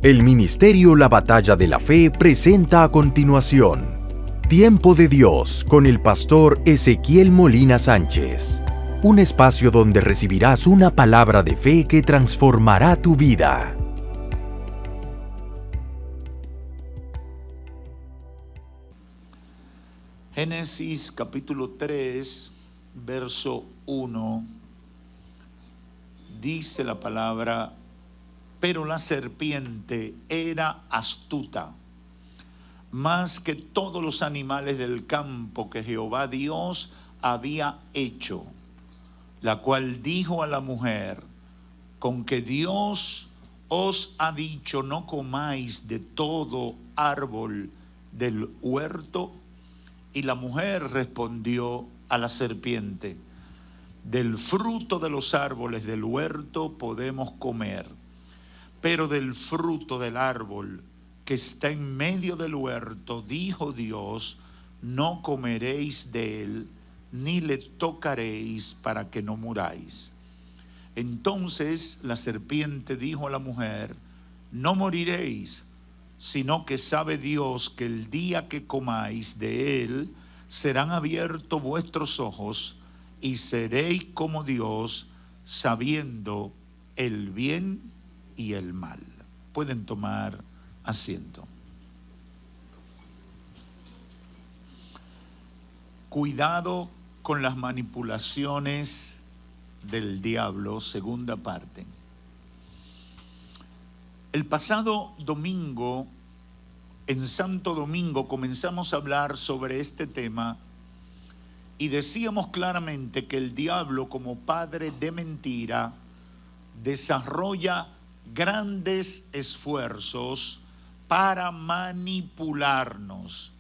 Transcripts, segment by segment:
El Ministerio La Batalla de la Fe presenta a continuación Tiempo de Dios con el pastor Ezequiel Molina Sánchez. Un espacio donde recibirás una palabra de fe que transformará tu vida. Génesis capítulo 3, verso 1, dice la palabra: pero la serpiente era astuta, más que todos los animales del campo que Jehová Dios había hecho, la cual dijo a la mujer: con que Dios os ha dicho, no comáis de todo árbol del huerto. Y la mujer respondió a la serpiente: del fruto de los árboles del huerto podemos comer, pero del fruto del árbol que está en medio del huerto, dijo Dios, no comeréis de él, ni le tocaréis para que no muráis. Entonces la serpiente dijo a la mujer: no moriréis, sino que sabe Dios que el día que comáis de él, serán abiertos vuestros ojos y seréis como Dios, sabiendo el bien y el mal. Pueden tomar asiento. Cuidado con las manipulaciones del diablo, segunda parte. El pasado domingo, en Santo Domingo, comenzamos a hablar sobre este tema y decíamos claramente que el diablo, como padre de mentira, desarrolla grandes esfuerzos para manipularnos,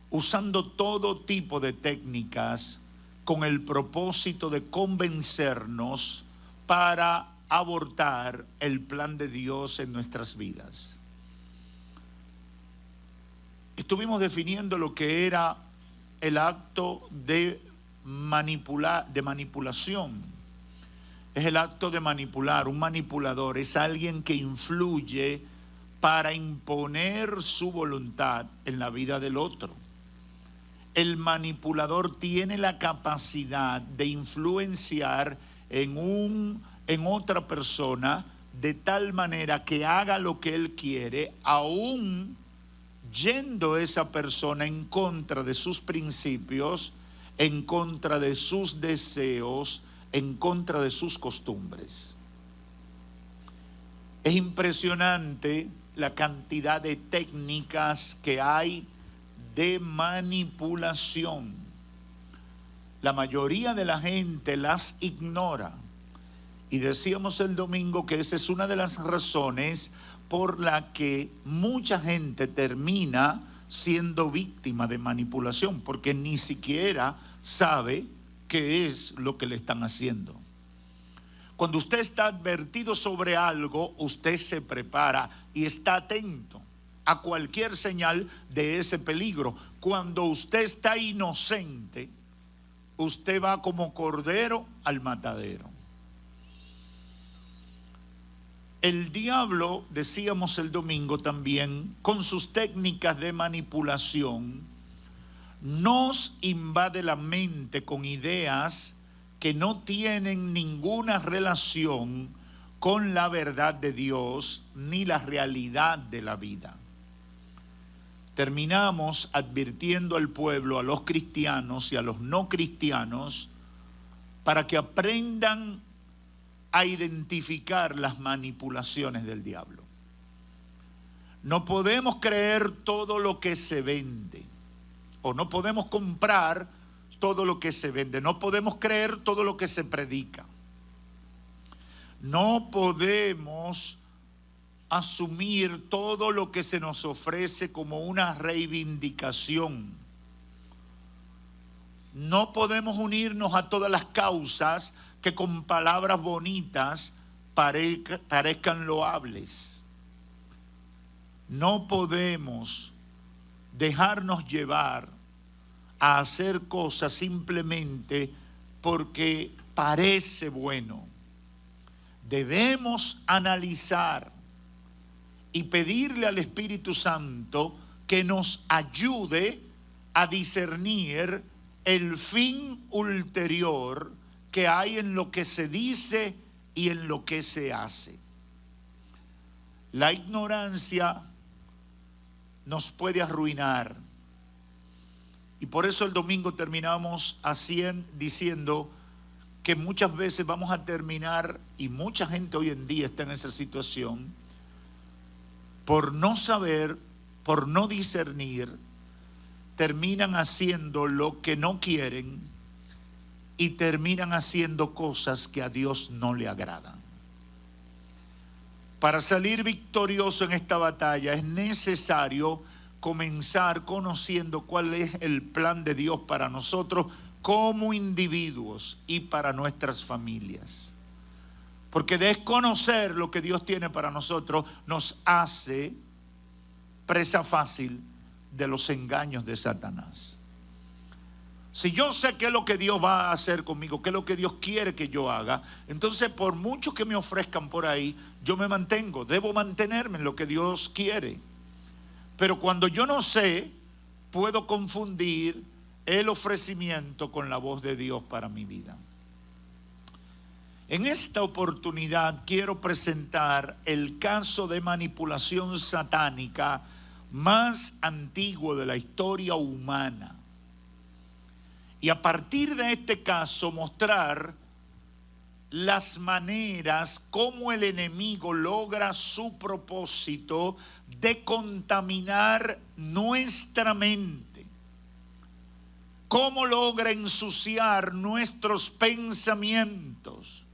usando todo tipo de técnicas con el propósito de convencernos para abortar el plan de Dios en nuestras vidas. Estuvimos definiendo lo que era el acto de manipulación. Es el acto de manipular. Un manipulador es alguien que influye para imponer su voluntad en la vida del otro. El manipulador tiene la capacidad de influenciar en otra persona de tal manera que haga lo que él quiere, aún yendo esa persona en contra de sus principios, en contra de sus deseos, en contra de sus costumbres. Es impresionante la cantidad de técnicas que hay de manipulación. La mayoría de la gente las ignora. Y decíamos el domingo que esa es una de las razones por la que mucha gente termina siendo víctima de manipulación, porque ni siquiera sabe qué es lo que le están haciendo. Cuando usted está advertido sobre algo, usted se prepara y está atento a cualquier señal de ese peligro. Cuando usted está inocente, usted va como cordero al matadero. El diablo, decíamos el domingo también, con sus técnicas de manipulación, nos invade la mente con ideas que no tienen ninguna relación con la verdad de Dios ni la realidad de la vida. Terminamos advirtiendo al pueblo, a los cristianos y a los no cristianos, para que aprendan a identificar las manipulaciones del diablo. No podemos creer todo lo que se vende, o no podemos comprar todo lo que se vende, no podemos creer todo lo que se predica, no podemos asumir todo lo que se nos ofrece como una reivindicación. No podemos unirnos a todas las causas que con palabras bonitas parezcan loables. No podemos dejarnos llevar a hacer cosas simplemente porque parece bueno. debemos analizar y pedirle al Espíritu Santo que nos ayude a discernir el fin ulterior que hay en lo que se dice y en lo que se hace. La ignorancia nos puede arruinar. Y por eso el domingo terminamos diciendo que muchas veces vamos a terminar, y mucha gente hoy en día está en esa situación, por no saber, por no discernir, terminan haciendo lo que no quieren y terminan haciendo cosas que a Dios no le agradan. Para salir victorioso en esta batalla es necesario comenzar conociendo cuál es el plan de Dios para nosotros como individuos y para nuestras familias. Porque desconocer lo que Dios tiene para nosotros nos hace presa fácil de los engaños de Satanás. Si yo sé qué es lo que Dios va a hacer conmigo, qué es lo que Dios quiere que yo haga, entonces por mucho que me ofrezcan por ahí, yo me mantengo, debo mantenerme en lo que Dios quiere. Pero cuando yo no sé, puedo confundir el ofrecimiento con la voz de Dios para mi vida. En esta oportunidad quiero presentar el caso de manipulación satánica más antiguo de la historia humana. Y a partir de este caso mostrar las maneras como el enemigo logra su propósito de contaminar nuestra mente. Cómo logra ensuciar nuestros pensamientos.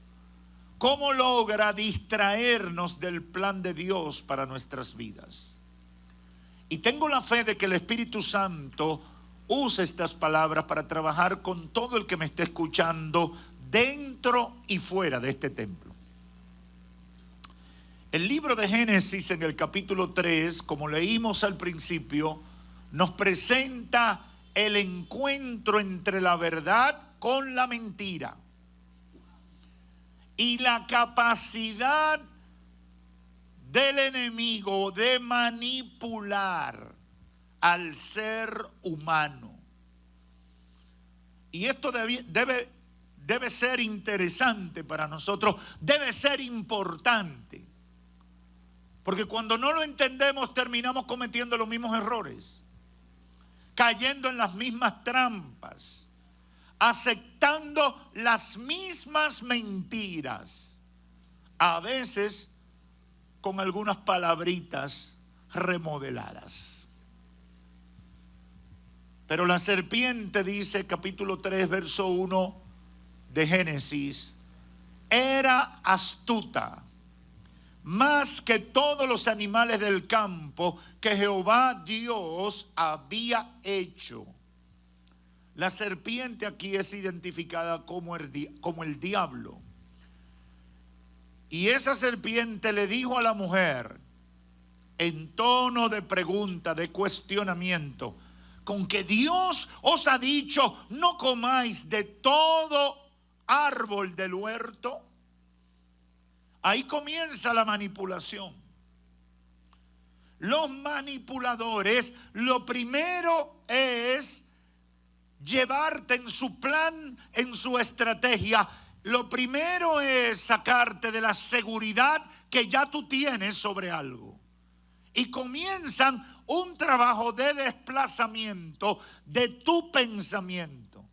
Cómo logra distraernos del plan de Dios para nuestras vidas. Y tengo la fe de que el Espíritu Santo use estas palabras para trabajar con todo el que me esté escuchando dentro y fuera de este templo. El libro de Génesis en el capítulo 3, como leímos al principio, nos presenta el encuentro entre la verdad con la mentira y la capacidad del enemigo de manipular al ser humano. Y esto debe ser interesante para nosotros, debe ser importante, porque cuando no lo entendemos terminamos cometiendo los mismos errores, cayendo en las mismas trampas, aceptando las mismas mentiras, a veces con algunas palabritas remodeladas. Pero la serpiente, dice capítulo 3, verso 1 de Génesis, era astuta, más que todos los animales del campo que Jehová Dios había hecho. La serpiente aquí es identificada como el diablo. Y esa serpiente le dijo a la mujer, en tono de pregunta, de cuestionamiento, con que Dios os ha dicho, no comáis de todo árbol del huerto. Ahí comienza la manipulación. Los manipuladores, lo primero es llevarte en su plan, en su estrategia. Lo primero es sacarte de la seguridad que ya tú tienes sobre algo. Y comienzan un trabajo de desplazamiento de tu pensamiento.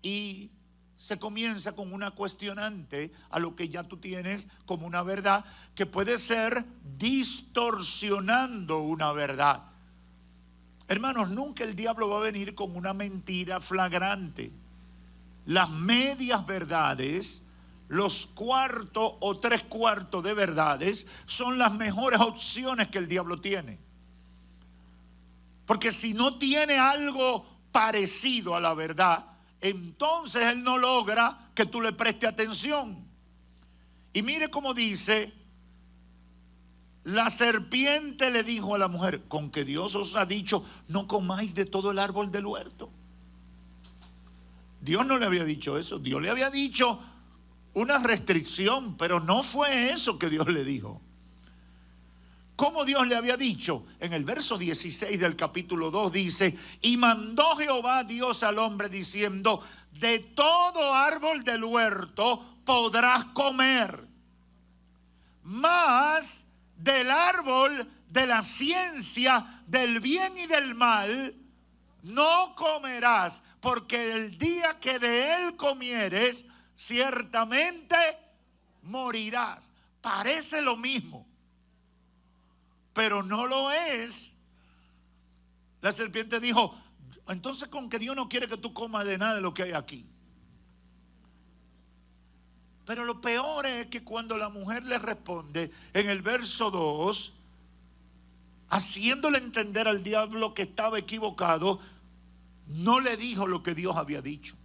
Y se comienza con una cuestionante a lo que ya tú tienes como una verdad, que puede ser distorsionando una verdad. Hermanos, nunca el diablo va a venir con una mentira flagrante. Las medias verdades, los cuartos o tres cuartos de verdades son las mejores opciones que el diablo tiene. Porque si no tiene algo parecido a la verdad, entonces él no logra que tú le prestes atención. Y mire cómo dice, la serpiente le dijo a la mujer, con que Dios os ha dicho, no comáis de todo el árbol del huerto. Dios no le había dicho eso. Dios le había dicho, una restricción, pero no fue eso que Dios le dijo. Como Dios le había dicho, en el verso 16 del capítulo 2 dice: y mandó Jehová Dios al hombre diciendo: de todo árbol del huerto podrás comer, mas del árbol de la ciencia del bien y del mal no comerás, porque el día que de él comieres, ciertamente morirás. Parece lo mismo, pero no lo es. La serpiente dijo: entonces, con que Dios no quiere que tú comas de nada de lo que hay aquí. Pero lo peor es que cuando la mujer le responde en el verso 2, haciéndole entender al diablo que estaba equivocado, no le dijo lo que Dios había dicho.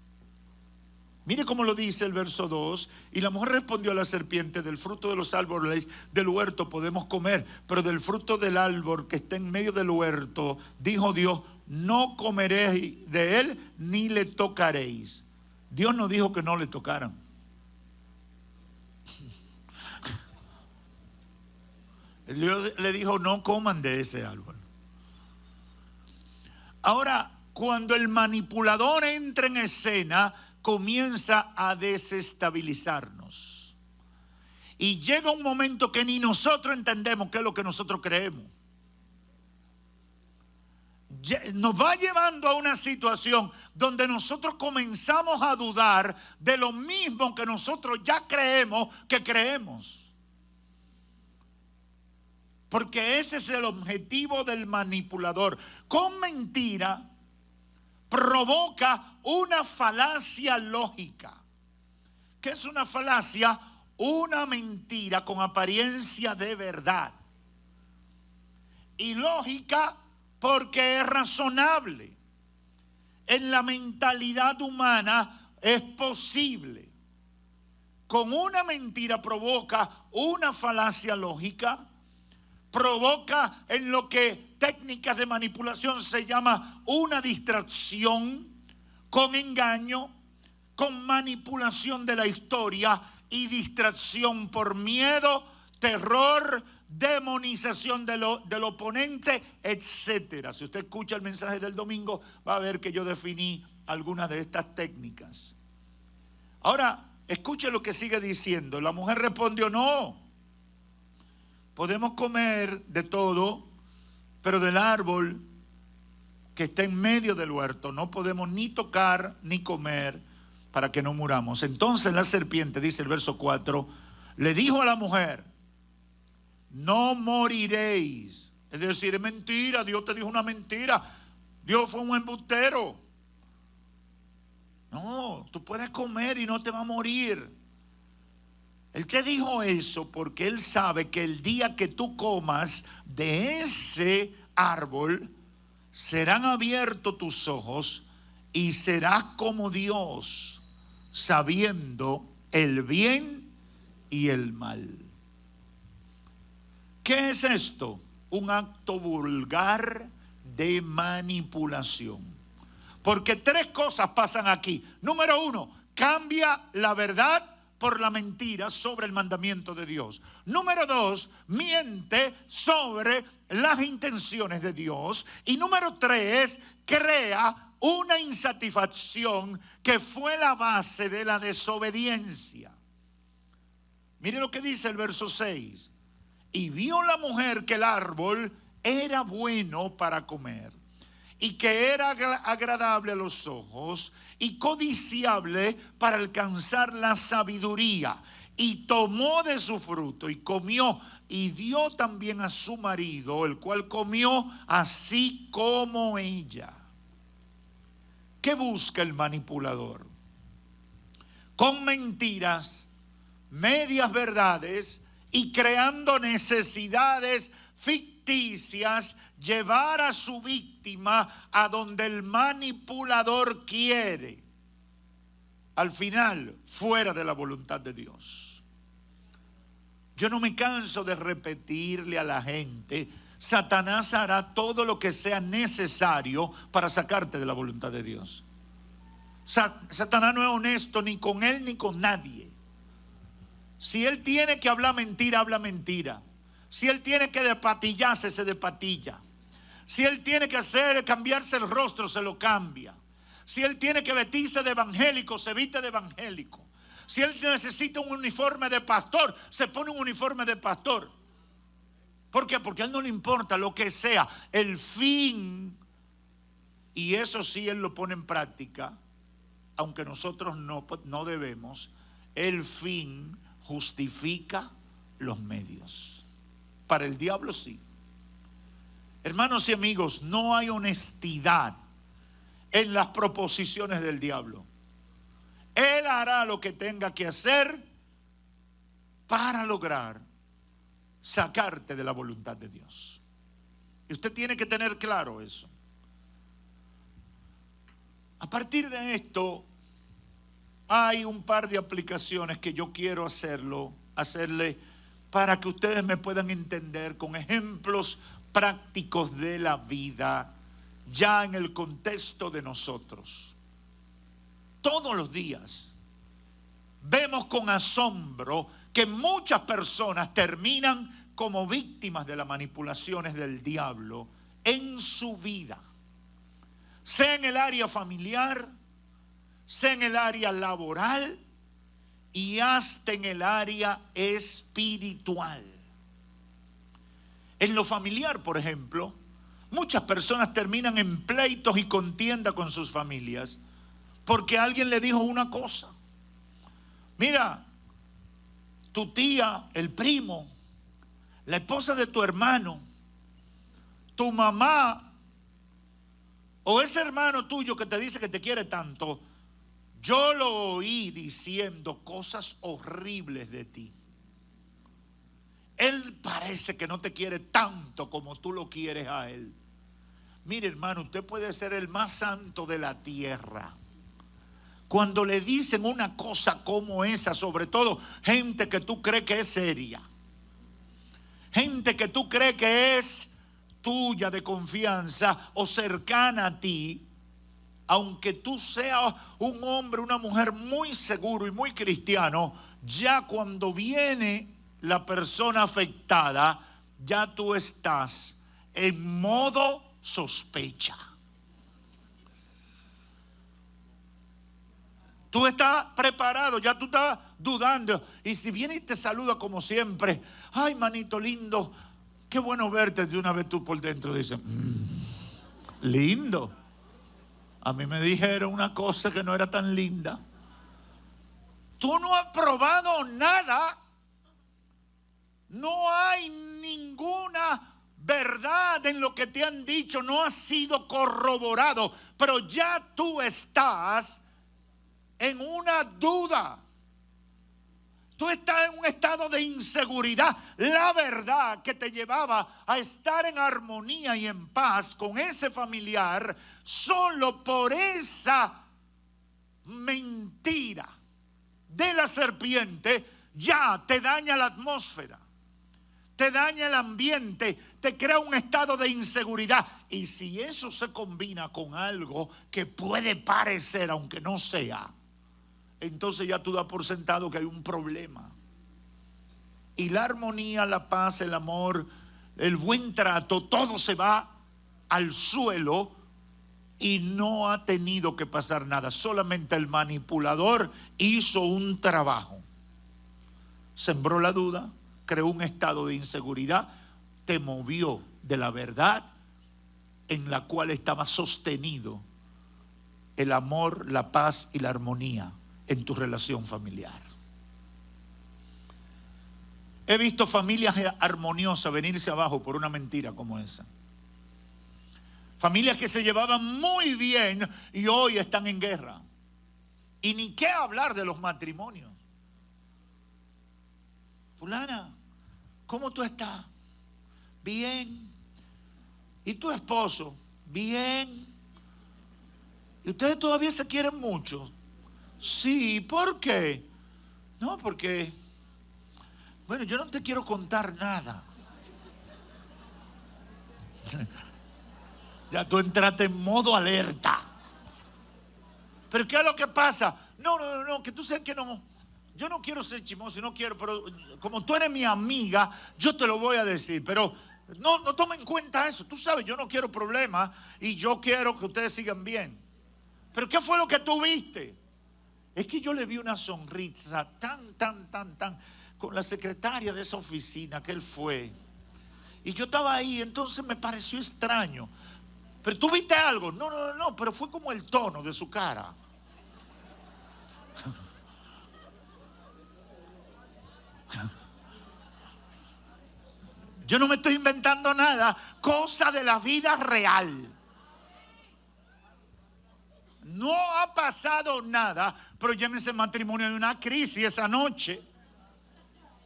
Mire cómo lo dice el verso 2. Y la mujer respondió a la serpiente: del fruto de los árboles del huerto podemos comer, pero del fruto del árbol que está en medio del huerto, dijo Dios, no comeréis de él ni le tocaréis. Dios no dijo que no le tocaran. Dios le dijo: no coman de ese árbol. Ahora, cuando el manipulador entra en escena, comienza a desestabilizarnos. Y llega un momento que ni nosotros entendemos qué es lo que nosotros creemos. Nos va llevando a una situación donde nosotros comenzamos a dudar de lo mismo que nosotros ya creemos que creemos. Porque ese es el objetivo del manipulador. Con mentira provoca una falacia lógica. ¿Qué es una falacia? Una mentira con apariencia de verdad. Y lógica porque es razonable. En la mentalidad humana es posible. Con una mentira provoca una falacia lógica, provoca en lo que técnicas de manipulación se llama una distracción, con engaño, con manipulación de la historia y distracción por miedo, terror, demonización del oponente, etcétera. Si usted escucha el mensaje del domingo, va a ver que yo definí algunas de estas técnicas. Ahora, escuche lo que sigue diciendo. La mujer respondió: no. Podemos comer de todo, pero del árbol que está en medio del huerto no podemos ni tocar ni comer para que no muramos. Entonces la serpiente, dice el verso 4, le dijo a la mujer: no moriréis. Es decir, es mentira, Dios te dijo una mentira, Dios fue un embustero. No, tú puedes comer y no te va a morir. Él te dijo eso porque Él sabe que el día que tú comas de ese árbol, serán abiertos tus ojos y serás como Dios, sabiendo el bien y el mal. ¿Qué es esto? Un acto vulgar de manipulación. Porque tres cosas pasan aquí. Número uno, cambia la verdad por la mentira sobre el mandamiento de Dios. Número dos, miente sobre las intenciones de Dios. Y número tres, crea una insatisfacción que fue la base de la desobediencia. Mire lo que dice el verso 6. Y vio la mujer que el árbol era bueno para comer, y que era agradable a los ojos y codiciable para alcanzar la sabiduría, y tomó de su fruto y comió, y dio también a su marido, el cual comió así como ella. ¿Qué busca el manipulador? Con mentiras, medias verdades y creando necesidades ficticias, llevar a su víctima a donde el manipulador quiere. Al final, fuera de la voluntad de Dios. Yo no me canso de repetirle a la gente: Satanás hará todo lo que sea necesario para sacarte de la voluntad de Dios. Satanás no es honesto ni con él ni con nadie. Si él tiene que hablar mentira, habla mentira. Si él tiene que despatillarse, se despatilla. Si él tiene que cambiarse el rostro, se lo cambia. Si él tiene que vestirse de evangélico, se viste de evangélico. Si él necesita un uniforme de pastor, se pone un uniforme de pastor. ¿Por qué? Porque a él no le importa lo que sea. El fin, y eso sí él lo pone en práctica, aunque nosotros no debemos, el fin justifica los medios. Para el diablo sí. Hermanos y amigos, no hay honestidad en las proposiciones del diablo. Él hará lo que tenga que hacer para lograr sacarte de la voluntad de Dios. Y usted tiene que tener claro eso. A partir de esto, hay un par de aplicaciones que yo quiero hacerle para que ustedes me puedan entender con ejemplos prácticos de la vida, ya en el contexto de nosotros. Todos los días vemos con asombro que muchas personas terminan como víctimas de las manipulaciones del diablo en su vida, sea en el área familiar, sea en el área laboral y hasta en el área espiritual. En lo familiar, por ejemplo, muchas personas terminan en pleitos y contienda con sus familias porque alguien le dijo una cosa. Mira, tu tía, el primo, la esposa de tu hermano, tu mamá o ese hermano tuyo que te dice que te quiere tanto, yo lo oí diciendo cosas horribles de ti. Él parece que no te quiere tanto como tú lo quieres a él. Mire, hermano, usted puede ser el más santo de la tierra. Cuando le dicen una cosa como esa, sobre todo gente que tú crees que es seria, gente que tú crees que es tuya de confianza o cercana a ti, aunque tú seas un hombre, una mujer muy seguro y muy cristiano, ya cuando viene la persona afectada, ya tú estás en modo sospecha. Tú estás preparado, ya tú estás dudando. Y si viene y te saluda como siempre, ay, manito lindo, qué bueno verte. De una vez tú por dentro dices, lindo. A mí me dijeron una cosa que no era tan linda. Tú no has probado nada. No hay ninguna verdad en lo que te han dicho. No ha sido corroborado. Pero ya tú estás en una duda. Tú estás en un estado de inseguridad. La verdad que te llevaba a estar en armonía y en paz con ese familiar, solo por esa mentira de la serpiente, ya te daña la atmósfera, te daña el ambiente, te crea un estado de inseguridad. Y si eso se combina con algo que puede parecer, aunque no sea, entonces ya tú das por sentado que hay un problema. Y la armonía, la paz, el amor, el buen trato, todo se va al suelo y no ha tenido que pasar nada. Solamente el manipulador hizo un trabajo. Sembró la duda, creó un estado de inseguridad, te movió de la verdad en la cual estaba sostenido el amor, la paz y la armonía en tu relación familiar. He visto familias armoniosas venirse abajo por una mentira como esa. Familias que se llevaban muy bien y hoy están en guerra. Y ni qué hablar de los matrimonios. Fulana, ¿cómo tú estás? Bien. ¿Y tu esposo? Bien. ¿Y ustedes todavía se quieren mucho? Sí, ¿por qué? No, porque, bueno, yo no te quiero contar nada. Ya tú entraste en modo alerta. ¿Pero qué es lo que pasa? No, que tú sabes que no yo no quiero ser chismoso, no quiero, pero como tú eres mi amiga, yo te lo voy a decir, pero no toma en cuenta eso. Tú sabes, yo no quiero problemas y yo quiero que ustedes sigan bien. Pero ¿qué fue lo que tú viste? Es que yo le vi una sonrisa tan, con la secretaria de esa oficina que él fue. Y yo estaba ahí, entonces me pareció extraño. Pero tú viste algo. No, pero fue como el tono de su cara. Yo no me estoy inventando nada, cosa de la vida real. No ha pasado nada, pero ya en ese matrimonio hay una crisis esa noche.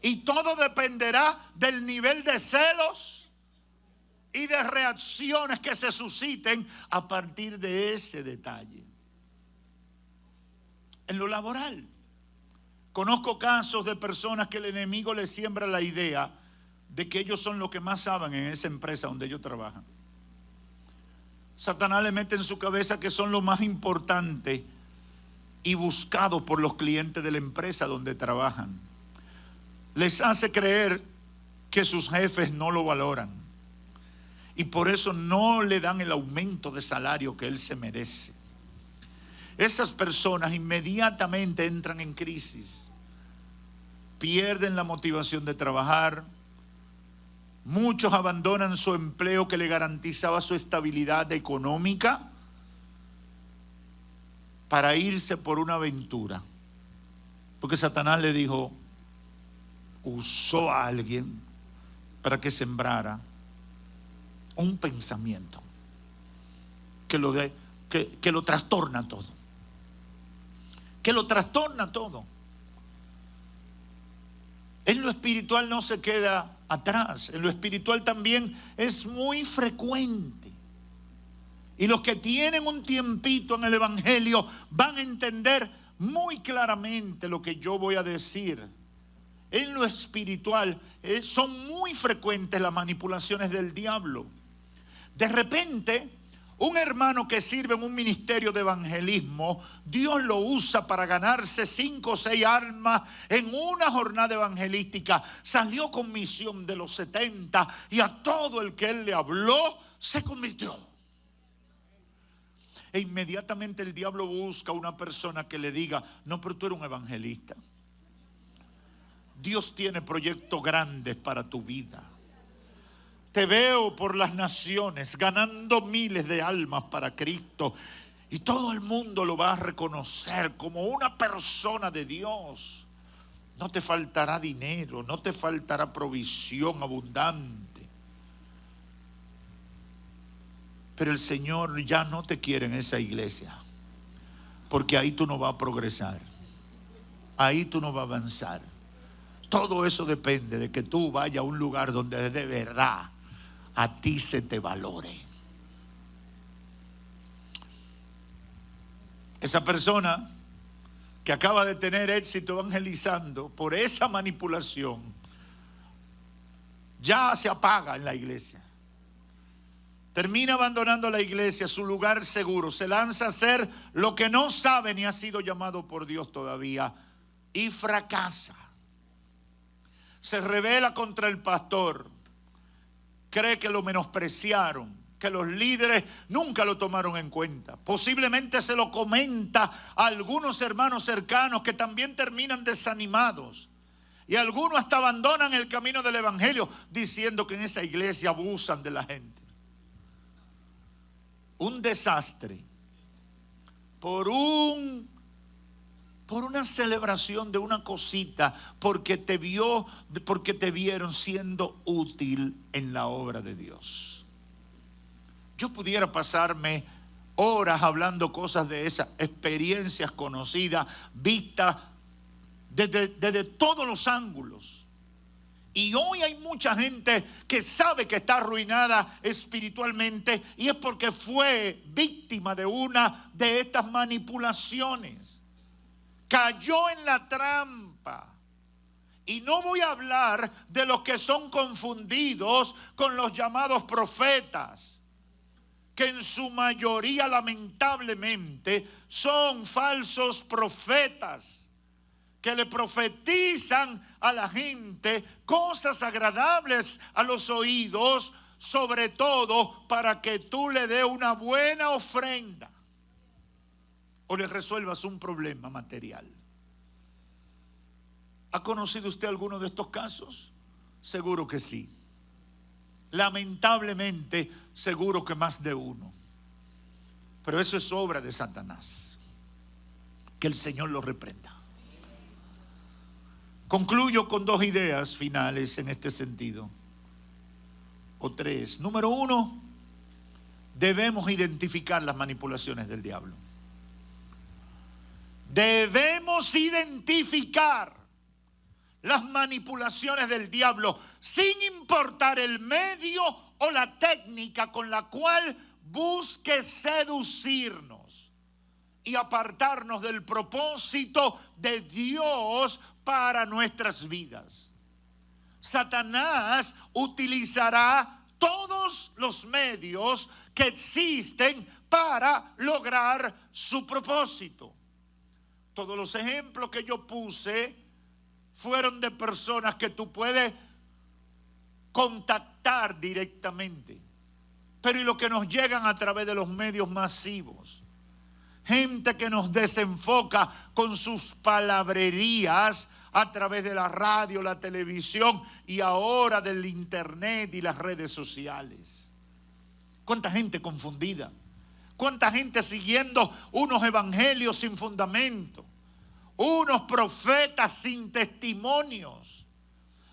Y todo dependerá del nivel de celos y de reacciones que se susciten a partir de ese detalle. En lo laboral, conozco casos de personas que el enemigo les siembra la idea de que ellos son los que más saben en esa empresa donde ellos trabajan. Satanás le mete en su cabeza que son lo más importante y buscado por los clientes de la empresa donde trabajan. Les hace creer que sus jefes no lo valoran y por eso no le dan el aumento de salario que él se merece. Esas personas inmediatamente entran en crisis, pierden la motivación de trabajar. Muchos abandonan su empleo que le garantizaba su estabilidad económica para irse por una aventura. Porque Satanás le dijo, usó a alguien para que sembrara un pensamiento que lo trastorna todo. Que lo trastorna todo. En lo espiritual no se queda atrás. En lo espiritual también es muy frecuente. Y los que tienen un tiempito en el evangelio van a entender muy claramente lo que yo voy a decir. En lo espiritual son muy frecuentes las manipulaciones del diablo. De repente, un hermano que sirve en un ministerio de evangelismo, Dios lo usa para ganarse 5 o 6 almas en una jornada evangelística. Salió con misión de los 70 y a todo el que él le habló se convirtió. E inmediatamente el diablo busca una persona que le diga, no, pero tú eres un evangelista. Dios tiene proyectos grandes para tu vida. Te veo por las naciones ganando miles de almas para Cristo y todo el mundo lo va a reconocer como una persona de Dios. No te faltará dinero, no te faltará provisión abundante. Pero el Señor ya no te quiere en esa iglesia, porque ahí tú no vas a progresar, ahí tú no vas a avanzar. Todo eso depende de que tú vayas a un lugar donde de verdad a ti se te valore. Esa persona que acaba de tener éxito evangelizando, por esa manipulación, ya se apaga en la iglesia. Termina abandonando la iglesia, su lugar seguro, se lanza a hacer lo que no sabe ni ha sido llamado por Dios todavía y fracasa. Se rebela contra el pastor. Cree que lo menospreciaron, que los líderes nunca lo tomaron en cuenta. Posiblemente se lo comenta a algunos hermanos cercanos que también terminan desanimados. Y algunos hasta abandonan el camino del evangelio diciendo que en esa iglesia abusan de la gente. Un desastre por una celebración de una cosita, porque te vieron siendo útil en la obra de Dios. Yo pudiera pasarme horas hablando cosas de esas experiencias conocidas, vistas desde todos los ángulos. Y hoy hay mucha gente que sabe que está arruinada espiritualmente y es porque fue víctima de una de estas manipulaciones. Cayó en la trampa. Y no voy a hablar de los que son confundidos con los llamados profetas, que en su mayoría lamentablemente son falsos profetas, que le profetizan a la gente cosas agradables a los oídos, sobre todo para que tú le des una buena ofrenda o le resuelvas un problema material. ¿Ha conocido usted alguno de estos casos? Seguro que sí. Lamentablemente, seguro que más de uno. Pero eso es obra de Satanás. Que el Señor lo reprenda. Concluyo con 2 ideas finales en este sentido, o 3. Número 1, debemos identificar las manipulaciones del diablo. Debemos identificar las manipulaciones del diablo sin importar el medio o la técnica con la cual busque seducirnos y apartarnos del propósito de Dios para nuestras vidas. Satanás utilizará todos los medios que existen para lograr su propósito. Todos los ejemplos que yo puse fueron de personas que tú puedes contactar directamente. Pero y lo que nos llegan a través de los medios masivos. Gente que nos desenfoca con sus palabrerías a través de la radio, la televisión y ahora del internet y las redes sociales. ¿Cuánta gente confundida? ¿Cuánta gente siguiendo unos evangelios sin fundamento? Unos profetas sin testimonios.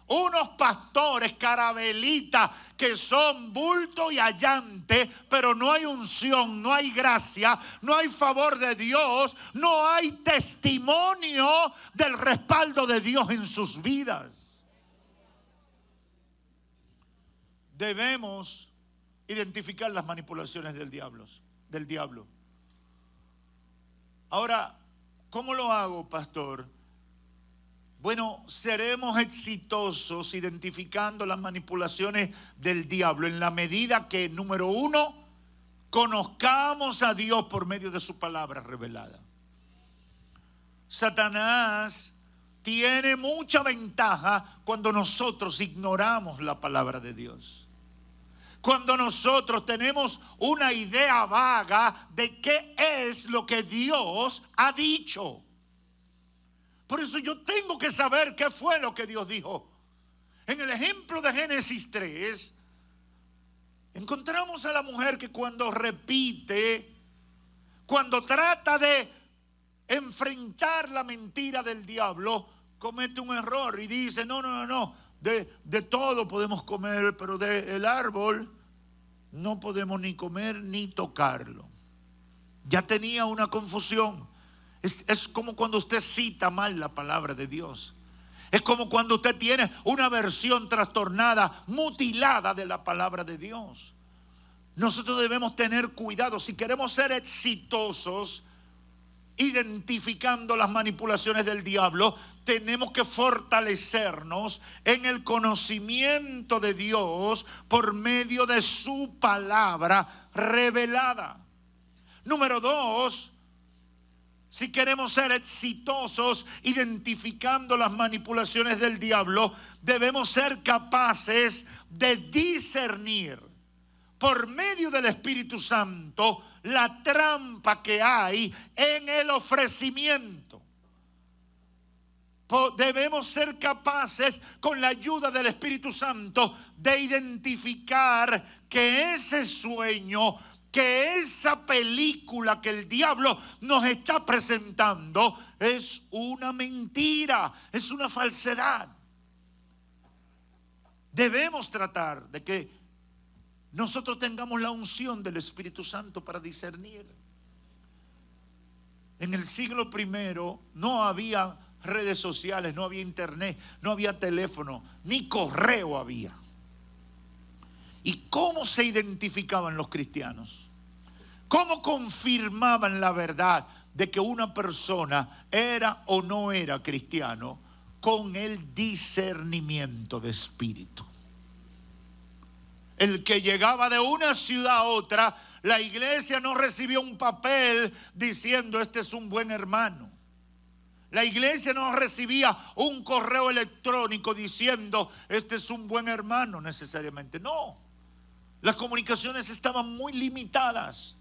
Unos pastores carabelitas que son bulto y allante, pero no hay unción, no hay gracia, no hay favor de Dios, no hay testimonio del respaldo de Dios en sus vidas. Debemos identificar las manipulaciones del diablo. Ahora, ¿cómo lo hago, pastor? Bueno, seremos exitosos identificando las manipulaciones del diablo en la medida que, número 1, conozcamos a Dios por medio de su palabra revelada. Satanás tiene mucha ventaja cuando nosotros ignoramos la palabra de Dios. Cuando nosotros tenemos una idea vaga de qué es lo que Dios ha dicho. Por eso yo tengo que saber qué fue lo que Dios dijo. En el ejemplo de Génesis 3, encontramos a la mujer que cuando repite, cuando trata de enfrentar la mentira del diablo, comete un error y dice, no, de todo podemos comer, pero del árbol no podemos ni comer ni tocarlo. Ya tenía una confusión. Es como cuando usted cita mal la palabra de Dios. Es como cuando usted tiene una versión trastornada, mutilada de la palabra de Dios. Nosotros debemos tener cuidado. Si queremos ser exitosos identificando las manipulaciones del diablo, tenemos que fortalecernos en el conocimiento de Dios por medio de su palabra revelada. Número 2, si queremos ser exitosos identificando las manipulaciones del diablo, debemos ser capaces de discernir por medio del Espíritu Santo la trampa que hay en el ofrecimiento. Debemos ser capaces, con la ayuda del Espíritu Santo, de identificar que ese sueño, que esa película que el diablo nos está presentando es una mentira, es una falsedad. Debemos tratar de que nosotros tengamos la unción del Espíritu Santo para discernir. En el siglo I no había redes sociales, no había internet, no había teléfono, ni correo había. ¿Y cómo se identificaban los cristianos? ¿Cómo confirmaban la verdad de que una persona era o no era cristiano? Con el discernimiento de espíritu. El que llegaba de una ciudad a otra, la iglesia no recibió un papel diciendo este es un buen hermano. La iglesia no recibía un correo electrónico diciendo, este es un buen hermano necesariamente. No, las comunicaciones estaban muy limitadas.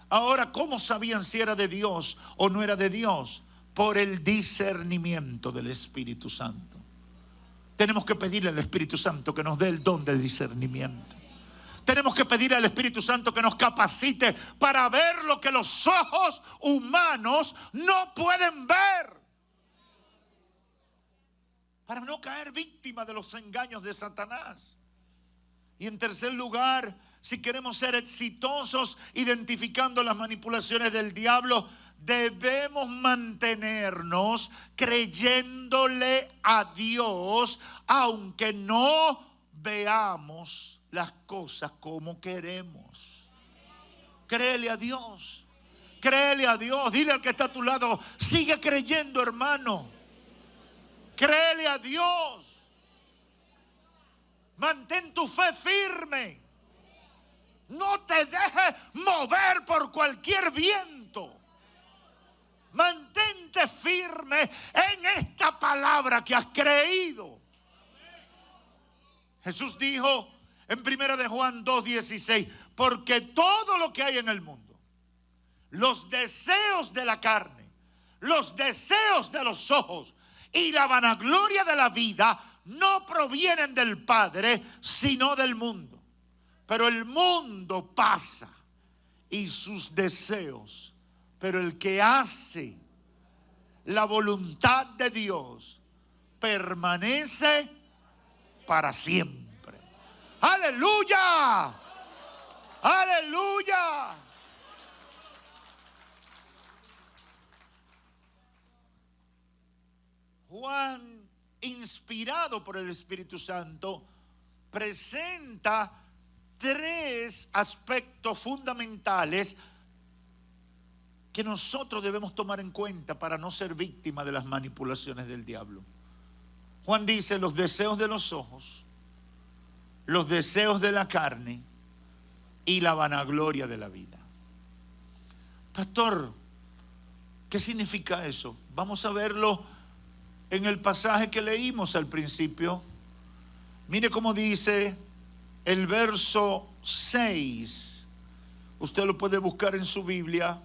Ahora, ¿cómo sabían si era de Dios o no era de Dios? Por el discernimiento del Espíritu Santo. Tenemos que pedirle al Espíritu Santo que nos dé el don del discernimiento. Tenemos que pedirle al Espíritu Santo que nos capacite para ver lo que los ojos humanos no pueden ver. Para no caer víctima de los engaños de Satanás. Y en tercer lugar, si queremos ser exitosos identificando las manipulaciones del diablo, debemos mantenernos creyéndole a Dios, aunque no veamos las cosas como queremos. Créele a Dios. Créele a Dios. Dile al que está a tu lado, sigue creyendo, hermano. Créele a Dios. Mantén tu fe firme. No te dejes mover por cualquier viento. Mantente firme en esta palabra que has creído. Jesús dijo en 1 de Juan 2:16, porque todo lo que hay en el mundo, los deseos de la carne, los deseos de los ojos y la vanagloria de la vida no provienen del Padre, sino del mundo. Pero el mundo pasa y sus deseos, pero el que hace la voluntad de Dios permanece para siempre. ¡Aleluya! ¡Aleluya! Juan, inspirado por el Espíritu Santo, presenta 3 aspectos fundamentales que nosotros debemos tomar en cuenta para no ser víctimas de las manipulaciones del diablo. Juan dice, los deseos de los ojos, los deseos de la carne y la vanagloria de la vida. Pastor, ¿qué significa eso? Vamos a verlo en el pasaje que leímos al principio. Mire cómo dice el verso 6. Usted lo puede buscar en su Biblia,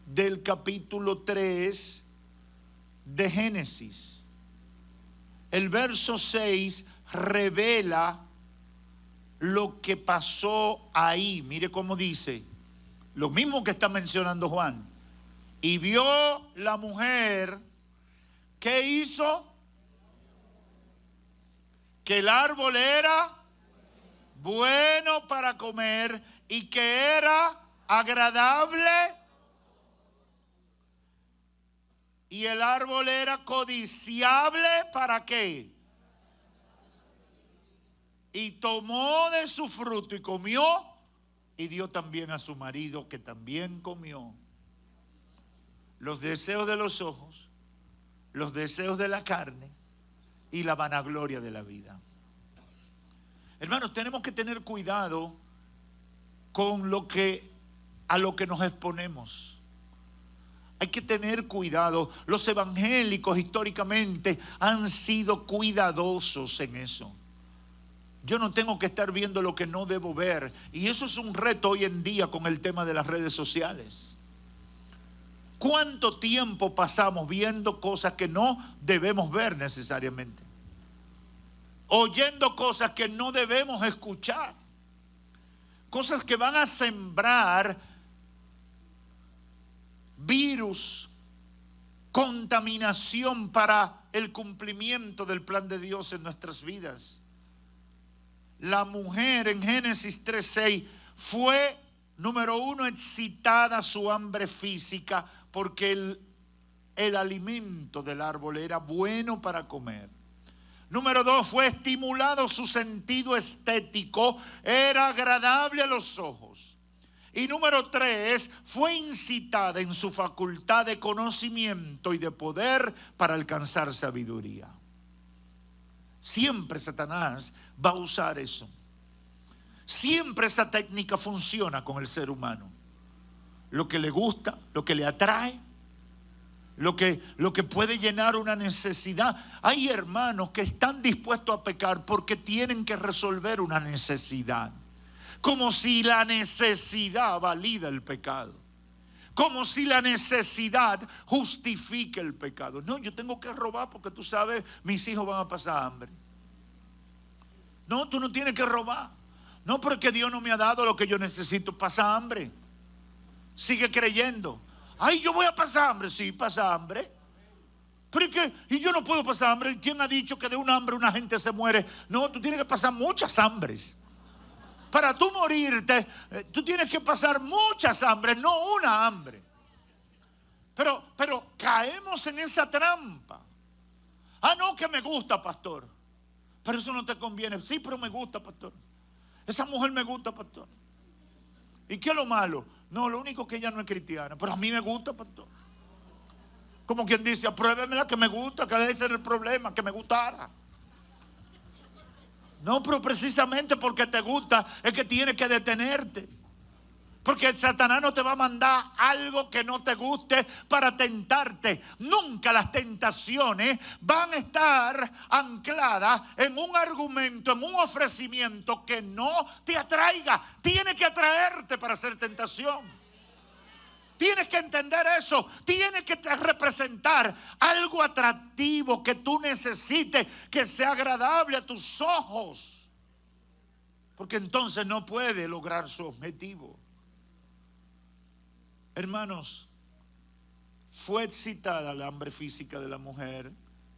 del capítulo 3 de Génesis. El verso 6 revela lo que pasó ahí. Mire cómo dice, lo mismo que está mencionando Juan. Y vio la mujer, ¿qué hizo? Que el árbol era bueno para comer y que era agradable. Y el árbol era codiciable, ¿para qué? Y tomó de su fruto y comió, y dio también a su marido, que también comió. Los deseos de los ojos, los deseos de la carne y la vanagloria de la vida. Hermanos, tenemos que tener cuidado con a lo que nos exponemos. Hay que tener cuidado. Los evangélicos históricamente han sido cuidadosos en eso. Yo no tengo que estar viendo lo que no debo ver. Y eso es un reto hoy en día con el tema de las redes sociales. ¿Cuánto tiempo pasamos viendo cosas que no debemos ver necesariamente? Oyendo cosas que no debemos escuchar. Cosas que van a sembrar virus, contaminación para el cumplimiento del plan de Dios en nuestras vidas. La mujer en Génesis 3:6 fue, número 1, excitada a su hambre física porque el alimento del árbol era bueno para comer. Número 2, fue estimulado su sentido estético, era agradable a los ojos. Y número 3, fue incitada en su facultad de conocimiento y de poder para alcanzar sabiduría. Siempre Satanás va a usar eso. Siempre esa técnica funciona con el ser humano. Lo que le gusta, lo que le atrae, lo que puede llenar una necesidad. Hay hermanos que están dispuestos a pecar porque tienen que resolver una necesidad. Como si la necesidad valida el pecado. Como si la necesidad justifique el pecado. No, yo tengo que robar porque tú sabes, mis hijos van a pasar hambre. No, tú no tienes que robar. No, porque Dios no me ha dado lo que yo necesito. Pasa hambre. Sigue creyendo. Ay, yo voy a pasar hambre. Sí, pasa hambre. Pero ¿y qué? Y yo no puedo pasar hambre. ¿Quién ha dicho que de un hambre una gente se muere? No, tú tienes que pasar muchas hambres. Para tú morirte, tú tienes que pasar muchas hambres, no una hambre. Pero caemos en esa trampa. Ah, no, que me gusta, pastor. Pero eso no te conviene. Sí, pero me gusta, pastor. Esa mujer me gusta, pastor. ¿Y qué es lo malo? No, lo único que ella no es cristiana. Pero a mí me gusta, pastor. Como quien dice, apruébemela que me gusta, que ese era el problema, que me gustara. No, pero precisamente porque te gusta es que tienes que detenerte. Porque el Satanás no te va a mandar algo que no te guste para tentarte. Nunca las tentaciones van a estar ancladas en un argumento, en un ofrecimiento que no te atraiga. Tiene que atraerte para hacer tentación. Tienes que entender eso. Tiene que representar algo atractivo que tú necesites, que sea agradable a tus ojos. Porque entonces no puede lograr su objetivo. Hermanos, fue excitada la hambre física de la mujer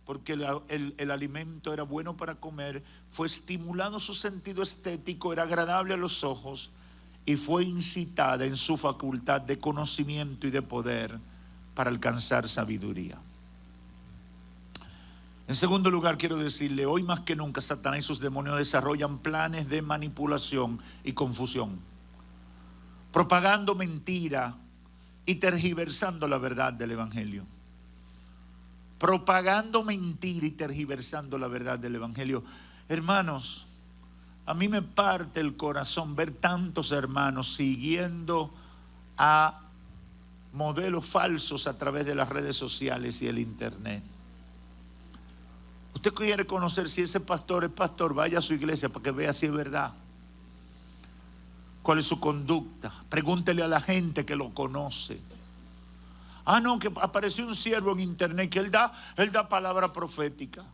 porque el alimento era bueno para comer. Fue estimulado su sentido estético, era agradable a los ojos. Y fue incitada en su facultad de conocimiento y de poder para alcanzar sabiduría. En segundo lugar, quiero decirle, hoy más que nunca Satanás y sus demonios desarrollan planes de manipulación y confusión, propagando mentira y tergiversando la verdad del Evangelio. Propagando mentira y tergiversando la verdad del Evangelio. Hermanos, a mí me parte el corazón ver tantos hermanos siguiendo a modelos falsos a través de las redes sociales y el internet. Usted quiere conocer si ese pastor es pastor, vaya a su iglesia para que vea si es verdad. ¿Cuál es su conducta? Pregúntele a la gente que lo conoce. Ah, no, que apareció un siervo en internet que él da palabra profética.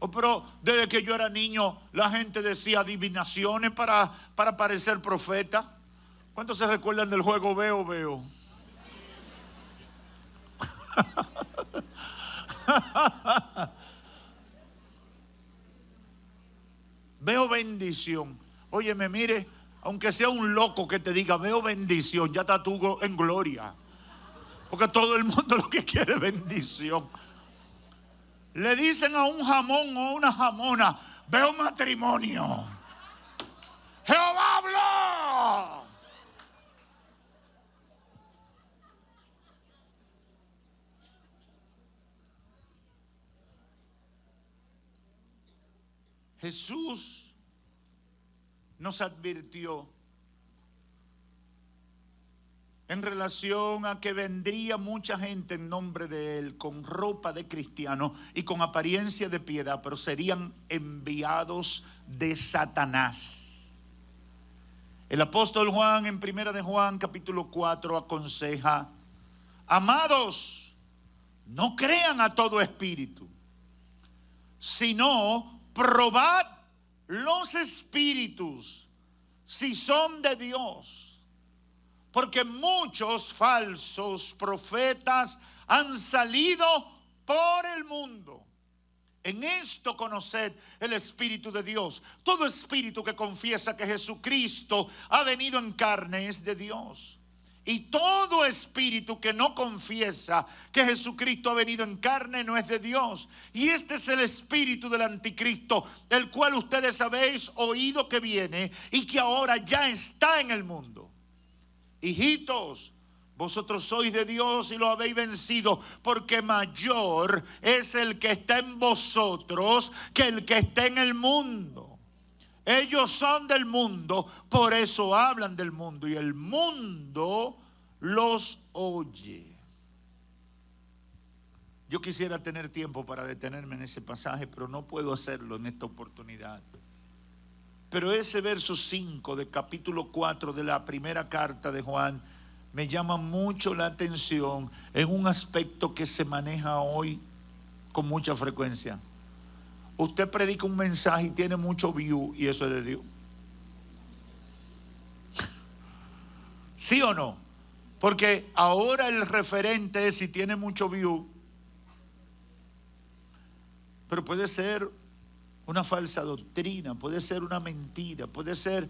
Oh, pero desde que yo era niño la gente decía adivinaciones para parecer profeta. ¿Cuántos se recuerdan del juego Veo, Veo? Veo bendición. Óyeme, mire, aunque sea un loco que te diga veo bendición, ya está tú en gloria. Porque todo el mundo lo que quiere es bendición. Le dicen a un jamón o una jamona, veo matrimonio. Jehová habló. Jesús nos advirtió en relación a que vendría mucha gente en nombre de Él con ropa de cristiano y con apariencia de piedad, pero serían enviados de Satanás. El apóstol Juan en 1 de Juan capítulo 4 aconseja: amados, no crean a todo espíritu, sino probad los espíritus si son de Dios. Porque muchos falsos profetas han salido por el mundo. En esto conoced el Espíritu de Dios. Todo espíritu que confiesa que Jesucristo ha venido en carne es de Dios. Y todo espíritu que no confiesa que Jesucristo ha venido en carne no es de Dios. Y este es el espíritu del anticristo, el cual ustedes habéis oído que viene y que ahora ya está en el mundo. Hijitos, vosotros sois de Dios y lo habéis vencido, porque mayor es el que está en vosotros que el que está en el mundo. Ellos son del mundo, por eso hablan del mundo, y el mundo los oye. Yo quisiera tener tiempo para detenerme en ese pasaje, pero no puedo hacerlo en esta oportunidad. Pero ese verso 5 del capítulo 4 de la primera carta de Juan me llama mucho la atención en un aspecto que se maneja hoy con mucha frecuencia. Usted predica un mensaje y tiene mucho view, y eso es de Dios. ¿Sí o no? Porque ahora el referente es si tiene mucho view, pero puede ser una falsa doctrina, puede ser una mentira, puede ser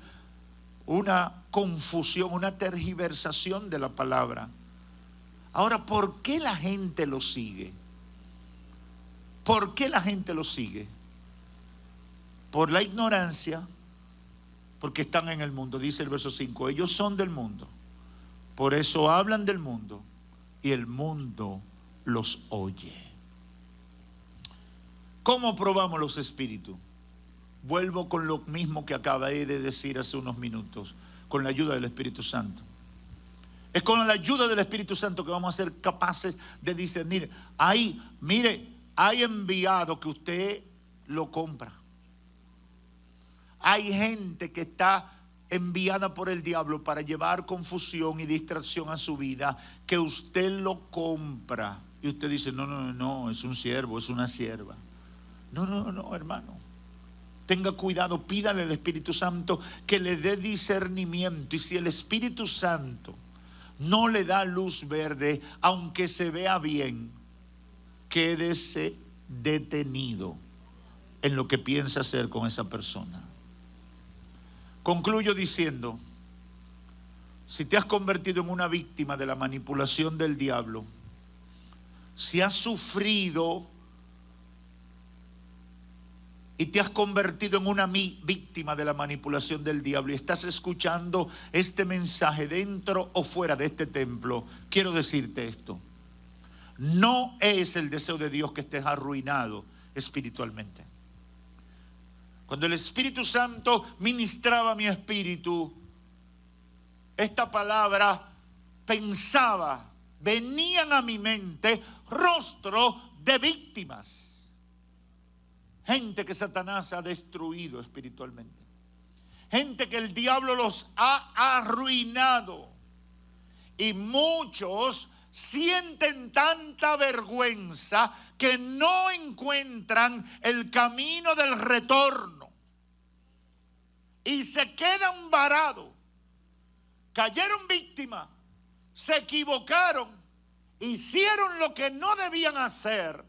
una confusión, una tergiversación de la palabra. Ahora, ¿por qué la gente lo sigue? ¿Por qué la gente lo sigue? Por la ignorancia, porque están en el mundo. Dice el verso 5, ellos son del mundo, por eso hablan del mundo y el mundo los oye. ¿Cómo probamos los espíritus? Vuelvo con lo mismo que acabé de decir hace unos minutos, con la ayuda del Espíritu Santo. Es con la ayuda del Espíritu Santo que vamos a ser capaces de discernir. Ahí, mire, hay enviado que usted lo compra. Hay gente que está enviada por el diablo para llevar confusión y distracción a su vida, que usted lo compra. Y usted dice, no, es un siervo, es una sierva. No, hermano. Tenga cuidado, pídale al Espíritu Santo que le dé discernimiento. Y si el Espíritu Santo no le da luz verde, aunque se vea bien, quédese detenido en lo que piensa hacer con esa persona. Concluyo diciendo, si te has convertido en una víctima de la manipulación del diablo, si has sufrido y te has convertido en una víctima de la manipulación del diablo y estás escuchando este mensaje dentro o fuera de este templo, quiero decirte esto: no es el deseo de Dios que estés arruinado espiritualmente. Cuando el Espíritu Santo ministraba a mi espíritu, esta palabra pensaba, venían a mi mente rostros de víctimas. Gente que Satanás ha destruido espiritualmente. Gente que el diablo los ha arruinado. Y muchos sienten tanta vergüenza que no encuentran el camino del retorno. Y se quedan varados. Cayeron víctimas. Se equivocaron. Hicieron lo que no debían hacer.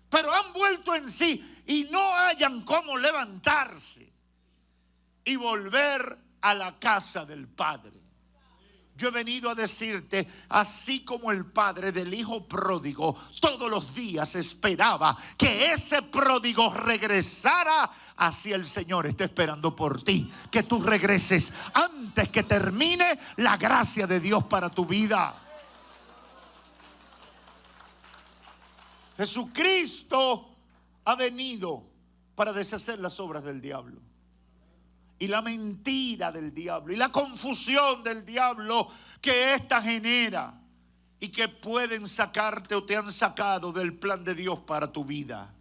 Pero han vuelto en sí y no hallan cómo levantarse y volver a la casa del Padre. Yo he venido a decirte, así como el padre del hijo pródigo todos los días esperaba que ese pródigo regresara, así el Señor está esperando por ti, que tú regreses antes que termine la gracia de Dios para tu vida. Jesucristo ha venido para deshacer las obras del diablo y la mentira del diablo y la confusión del diablo que ésta genera y que pueden sacarte o te han sacado del plan de Dios para tu vida.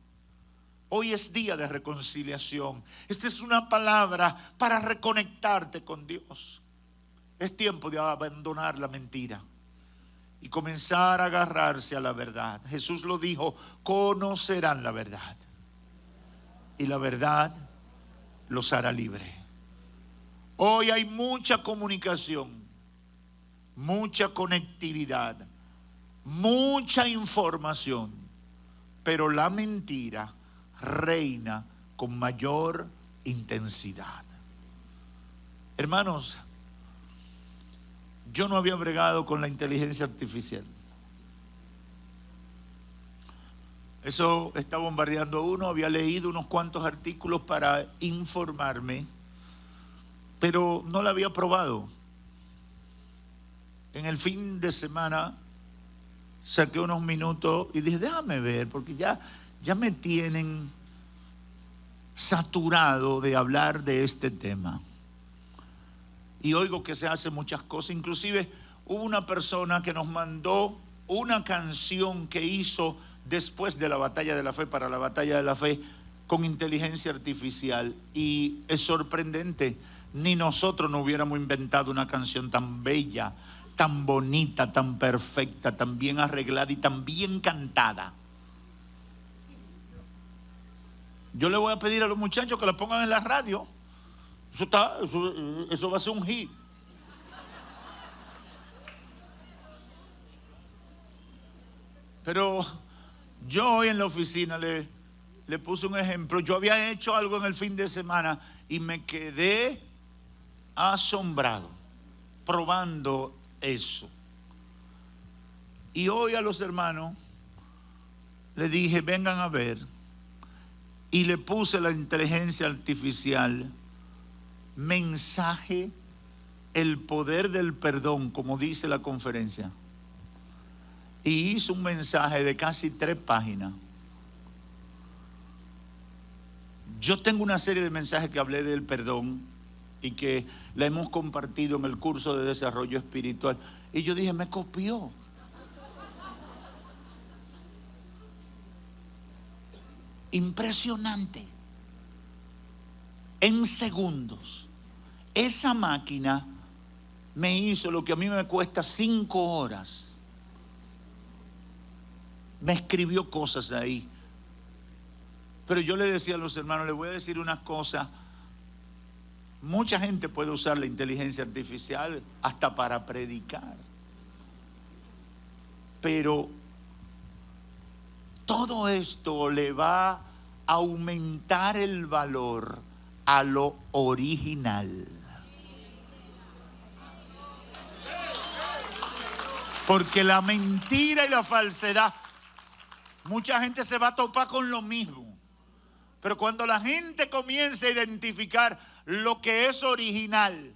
Hoy es día de reconciliación. Esta es una palabra para reconectarte con Dios. Es tiempo de abandonar la mentira y comenzar a agarrarse a la verdad. Jesús lo dijo, conocerán la verdad y la verdad los hará libre. Hoy hay mucha comunicación, mucha conectividad, mucha información, pero la mentira reina con mayor intensidad. Hermanos, yo no había bregado con la inteligencia artificial. Eso está bombardeando a uno. Había leído unos cuantos artículos para informarme, pero no la había probado. En el fin de semana saqué unos minutos y dije, déjame ver, porque ya me tienen saturado de hablar de este tema. Y oigo que se hacen muchas cosas. Inclusive hubo una persona que nos mandó una canción que hizo después de la batalla de la fe para la batalla de la fe con inteligencia artificial. Y es sorprendente, ni nosotros no hubiéramos inventado una canción tan bella, tan bonita, tan perfecta, tan bien arreglada y tan bien cantada. Yo le voy a pedir a los muchachos que la pongan en la radio. Eso va a ser un hit. Pero yo hoy en la oficina le puse un ejemplo. Yo había hecho algo en el fin de semana y me quedé asombrado probando eso. Y hoy a los hermanos le dije, vengan a ver. Y le puse la inteligencia artificial, mensaje, el poder del perdón, como dice la conferencia. Y hizo un mensaje de casi 3 páginas. Yo tengo una serie de mensajes que hablé del perdón y que la hemos compartido en el curso de desarrollo espiritual. Y yo dije, me copió. Impresionante. En segundos, esa máquina me hizo lo que a mí me cuesta 5 horas. Me escribió cosas ahí. Pero yo le decía a los hermanos, les voy a decir una cosa. Mucha gente puede usar la inteligencia artificial hasta para predicar. Pero todo esto le va a aumentar el valor a lo original. Porque la mentira y la falsedad, mucha gente se va a topar con lo mismo. Pero cuando la gente comienza a identificar lo que es original,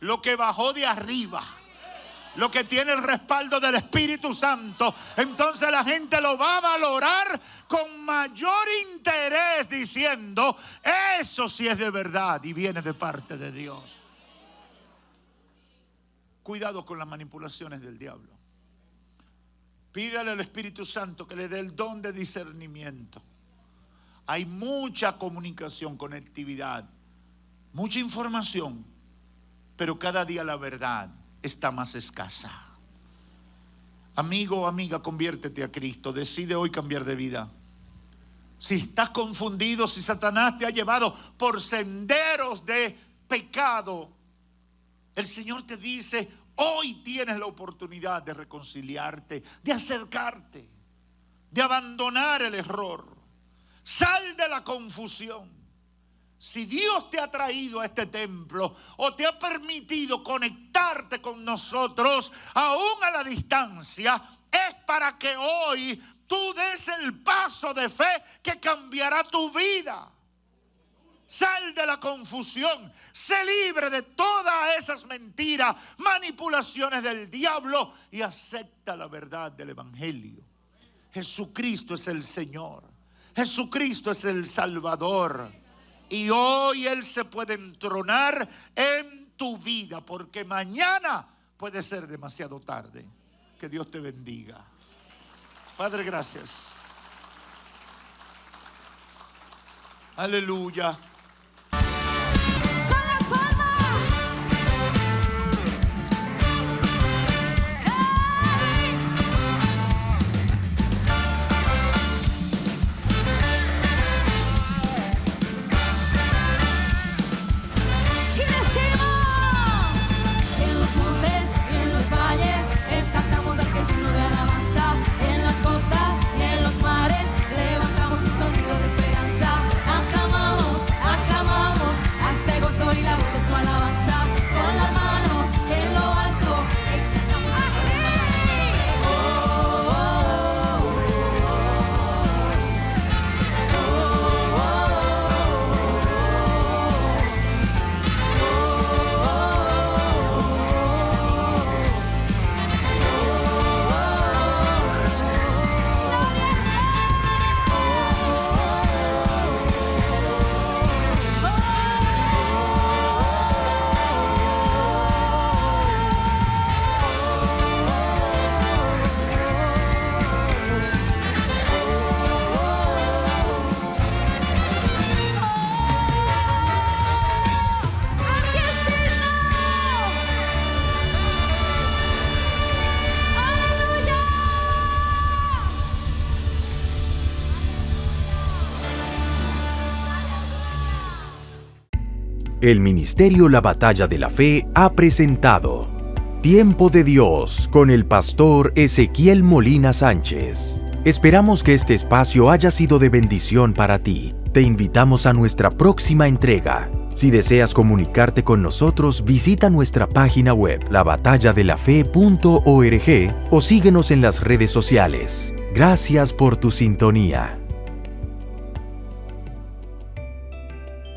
lo que bajó de arriba, lo que tiene el respaldo del Espíritu Santo, entonces la gente lo va a valorar con mayor interés, diciendo, eso sí es de verdad y viene de parte de Dios. Cuidado con las manipulaciones del diablo. Pídale al Espíritu Santo que le dé el don de discernimiento. Hay mucha comunicación, conectividad, mucha información, pero cada día la verdad está más escasa. Amigo o amiga, conviértete a Cristo. Decide hoy cambiar de vida. Si estás confundido, si Satanás te ha llevado por senderos de pecado, el Señor te dice, hoy tienes la oportunidad de reconciliarte, de acercarte, de abandonar el error. Sal de la confusión. Si Dios te ha traído a este templo o te ha permitido conectarte con nosotros, aún a la distancia, es para que hoy tú des el paso de fe que cambiará tu vida. Sal de la confusión, sé libre de todas esas mentiras, manipulaciones del diablo y acepta la verdad del Evangelio. Jesucristo es el Señor. Jesucristo es el Salvador. Y hoy Él se puede entronar en tu vida, porque mañana puede ser demasiado tarde. Que Dios te bendiga. Padre, gracias. Aleluya. Levantamos un sonido de esperanza, aclamamos a El Ministerio La Batalla de la Fe ha presentado Tiempo de Dios con el pastor Ezequiel Molina Sánchez. Esperamos que este espacio haya sido de bendición para ti. Te invitamos a nuestra próxima entrega. Si deseas comunicarte con nosotros, visita nuestra página web labatallade-la-fe.org o síguenos en las redes sociales. Gracias por tu sintonía.